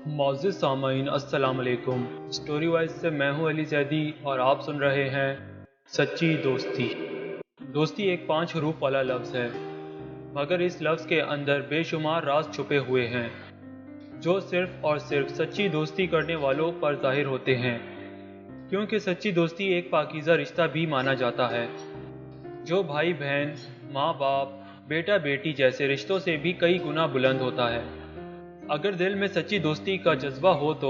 معزز سامعین السلام علیکم۔ اسٹوری وائز سے میں ہوں علی زیدی اور آپ سن رہے ہیں سچی دوستی۔ دوستی ایک 5 حروف والا لفظ ہے، مگر اس لفظ کے اندر بے شمار راز چھپے ہوئے ہیں جو صرف اور صرف سچی دوستی کرنے والوں پر ظاہر ہوتے ہیں، کیونکہ سچی دوستی ایک پاکیزہ رشتہ بھی مانا جاتا ہے جو بھائی بہن، ماں باپ، بیٹا بیٹی جیسے رشتوں سے بھی کئی گنا بلند ہوتا ہے۔ اگر دل میں سچی دوستی کا جذبہ ہو تو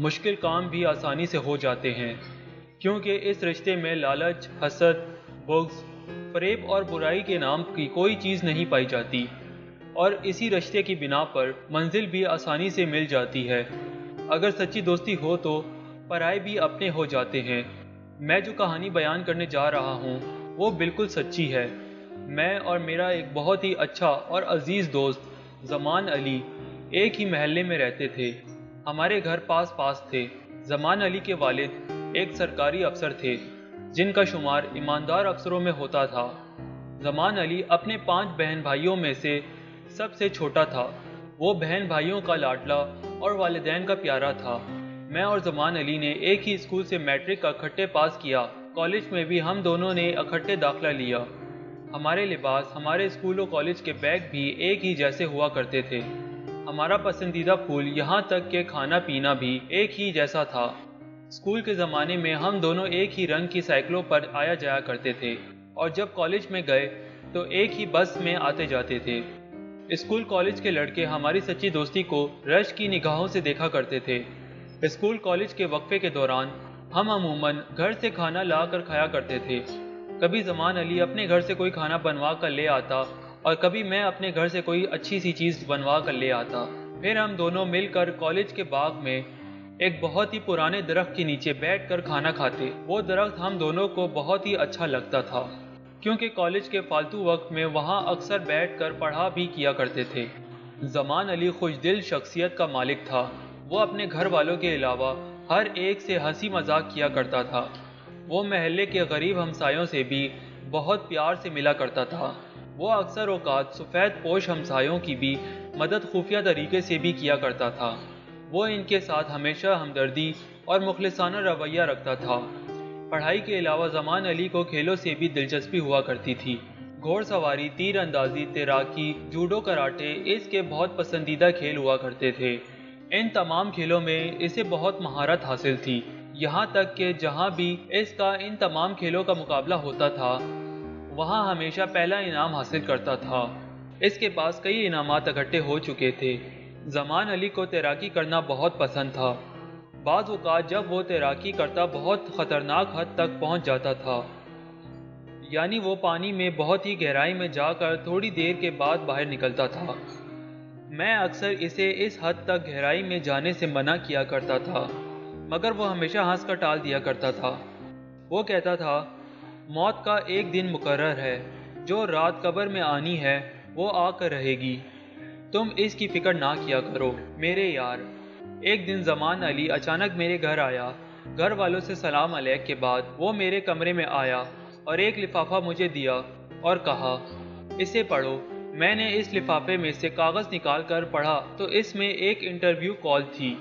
مشکل کام بھی آسانی سے ہو جاتے ہیں، کیونکہ اس رشتے میں لالچ، حسد، بغض، فریب اور برائی کے نام کی کوئی چیز نہیں پائی جاتی، اور اسی رشتے کی بنا پر منزل بھی آسانی سے مل جاتی ہے۔ اگر سچی دوستی ہو تو پرائے بھی اپنے ہو جاتے ہیں۔ میں جو کہانی بیان کرنے جا رہا ہوں وہ بالکل سچی ہے۔ میں اور میرا ایک بہت ہی اچھا اور عزیز دوست زمان علی ایک ہی محلے میں رہتے تھے۔ ہمارے گھر پاس پاس تھے۔ زمان علی کے والد ایک سرکاری افسر تھے جن کا شمار ایماندار افسروں میں ہوتا تھا۔ زمان علی اپنے 5 بہن بھائیوں میں سے سب سے چھوٹا تھا۔ وہ بہن بھائیوں کا لاڈلا اور والدین کا پیارا تھا۔ میں اور زمان علی نے ایک ہی اسکول سے میٹرک کا اکٹھے پاس کیا۔ کالج میں بھی ہم دونوں نے اکٹھے داخلہ لیا۔ ہمارے لباس، ہمارے اسکول و کالج کے بیگ بھی ایک ہی جیسے ہوا کرتے تھے۔ ہمارا پسندیدہ پھول، یہاں تک کہ کھانا پینا بھی ایک ہی جیسا تھا۔ اسکول کے زمانے میں ہم دونوں ایک ہی رنگ کی سائیکلوں پر آیا جایا کرتے تھے، اور جب کالج میں گئے تو ایک ہی بس میں آتے جاتے تھے۔ اسکول کالج کے لڑکے ہماری سچی دوستی کو رشک کی نگاہوں سے دیکھا کرتے تھے۔ اسکول کالج کے وقفے کے دوران ہم عموماً گھر سے کھانا لا کر کھایا کرتے تھے۔ کبھی زمان علی اپنے گھر سے کوئی کھانا بنوا کر لے آتا اور کبھی میں اپنے گھر سے کوئی اچھی سی چیز بنوا کر لے آتا۔ پھر ہم دونوں مل کر کالج کے باغ میں ایک بہت ہی پرانے درخت کے نیچے بیٹھ کر کھانا کھاتے۔ وہ درخت ہم دونوں کو بہت ہی اچھا لگتا تھا، کیونکہ کالج کے فالتو وقت میں وہاں اکثر بیٹھ کر پڑھا بھی کیا کرتے تھے۔ زمان علی خوش دل شخصیت کا مالک تھا۔ وہ اپنے گھر والوں کے علاوہ ہر ایک سے ہنسی مذاق کیا کرتا تھا۔ وہ محلے کے غریب ہمسایوں سے بھی بہت پیار سے ملا کرتا تھا۔ وہ اکثر اوقات سفید پوش ہمسایوں کی بھی مدد خفیہ طریقے سے بھی کیا کرتا تھا۔ وہ ان کے ساتھ ہمیشہ ہمدردی اور مخلصانہ رویہ رکھتا تھا۔ پڑھائی کے علاوہ زمان علی کو کھیلوں سے بھی دلچسپی ہوا کرتی تھی۔ گھوڑ سواری، تیر اندازی، تیراکی، جوڈو، کراٹے اس کے بہت پسندیدہ کھیل ہوا کرتے تھے۔ ان تمام کھیلوں میں اسے بہت مہارت حاصل تھی، یہاں تک کہ جہاں بھی اس کا ان تمام کھیلوں کا مقابلہ ہوتا تھا وہاں ہمیشہ پہلا انعام حاصل کرتا تھا۔ اس کے پاس کئی انعامات اکٹھے ہو چکے تھے۔ زمان علی کو تیراکی کرنا بہت پسند تھا۔ بعض اوقات جب وہ تیراکی کرتا بہت خطرناک حد تک پہنچ جاتا تھا، یعنی وہ پانی میں بہت ہی گہرائی میں جا کر تھوڑی دیر کے بعد باہر نکلتا تھا۔ میں اکثر اسے اس حد تک گہرائی میں جانے سے منع کیا کرتا تھا، مگر وہ ہمیشہ ہنس کر ٹال دیا کرتا تھا۔ وہ کہتا تھا، موت کا ایک دن مقرر ہے، جو رات قبر میں آنی ہے وہ آ کر رہے گی، تم اس کی فکر نہ کیا کرو میرے یار۔ ایک دن زمان علی اچانک میرے گھر آیا۔ گھر والوں سے سلام علیک کے بعد وہ میرے کمرے میں آیا اور ایک لفافہ مجھے دیا اور کہا، اسے پڑھو۔ میں نے اس لفافے میں سے کاغذ نکال کر پڑھا تو اس میں ایک انٹرویو کال تھی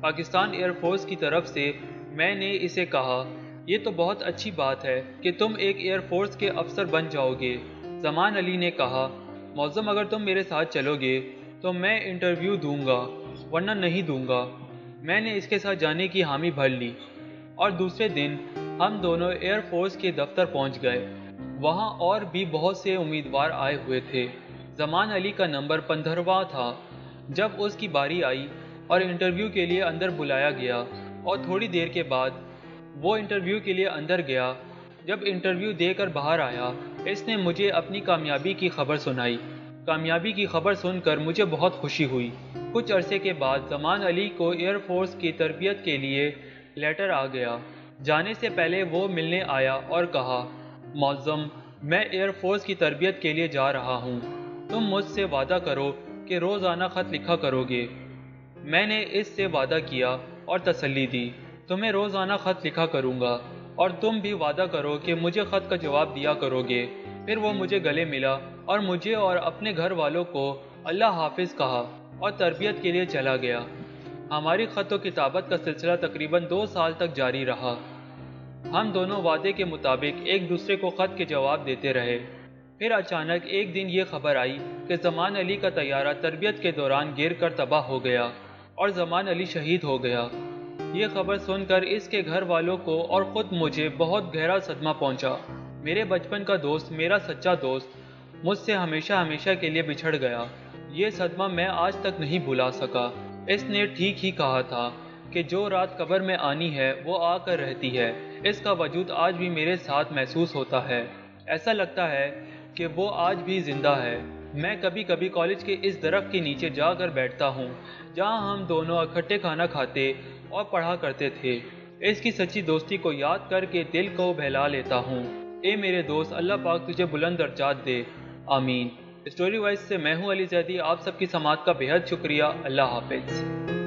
پاکستان ایئر فورس کی طرف سے۔ میں نے اسے کہا، یہ تو بہت اچھی بات ہے کہ تم ایک ایئر فورس کے افسر بن جاؤ گے۔ زمان علی نے کہا، معظم اگر تم میرے ساتھ چلو گے تو میں انٹرویو دوں گا، ورنہ نہیں دوں گا۔ میں نے اس کے ساتھ جانے کی حامی بھر لی، اور دوسرے دن ہم دونوں ایئر فورس کے دفتر پہنچ گئے۔ وہاں اور بھی بہت سے امیدوار آئے ہوئے تھے۔ زمان علی کا نمبر 15واں تھا۔ جب اس کی باری آئی اور انٹرویو کے لیے اندر بلایا گیا، اور تھوڑی دیر کے بعد وہ انٹرویو کے لیے اندر گیا۔ جب انٹرویو دے کر باہر آیا، اس نے مجھے اپنی کامیابی کی خبر سنائی۔ کامیابی کی خبر سن کر مجھے بہت خوشی ہوئی۔ کچھ عرصے کے بعد زمان علی کو ایئر فورس کی تربیت کے لیے لیٹر آ گیا۔ جانے سے پہلے وہ ملنے آیا اور کہا، معظم میں ایئر فورس کی تربیت کے لیے جا رہا ہوں، تم مجھ سے وعدہ کرو کہ روزانہ خط لکھا کرو گے۔ میں نے اس سے وعدہ کیا اور تسلی دی، تمہیں روزانہ خط لکھا کروں گا، اور تم بھی وعدہ کرو کہ مجھے خط کا جواب دیا کرو گے۔ پھر وہ مجھے گلے ملا اور مجھے اور اپنے گھر والوں کو اللہ حافظ کہا اور تربیت کے لیے چلا گیا۔ ہماری خط و کتابت کا سلسلہ تقریباً 2 سال تک جاری رہا۔ ہم دونوں وعدے کے مطابق ایک دوسرے کو خط کے جواب دیتے رہے۔ پھر اچانک ایک دن یہ خبر آئی کہ زمان علی کا طیارہ تربیت کے دوران گر کر تباہ ہو گیا اور زمان علی شہید ہو گیا۔ یہ خبر سن کر اس کے گھر والوں کو اور خود مجھے بہت گہرا صدمہ پہنچا۔ میرے بچپن کا دوست، میرا سچا دوست، مجھ سے ہمیشہ ہمیشہ کے لیے بچھڑ گیا۔ یہ صدمہ میں آج تک نہیں بھلا سکا۔ اس نے ٹھیک ہی کہا تھا کہ جو رات قبر میں آنی ہے وہ آ کر رہتی ہے۔ اس کا وجود آج بھی میرے ساتھ محسوس ہوتا ہے۔ ایسا لگتا ہے کہ وہ آج بھی زندہ ہے۔ میں کبھی کبھی کالج کے اس درخت کے نیچے جا کر بیٹھتا ہوں جہاں ہم دونوں اکٹھے کھانا کھاتے اور پڑھا کرتے تھے۔ اس کی سچی دوستی کو یاد کر کے دل کو بہلا لیتا ہوں۔ اے میرے دوست، اللہ پاک تجھے بلند درجات دے، آمین۔ اسٹوری وائز سے میں ہوں علی زیدی۔ آپ سب کی سماعت کا بے حد شکریہ۔ اللہ حافظ۔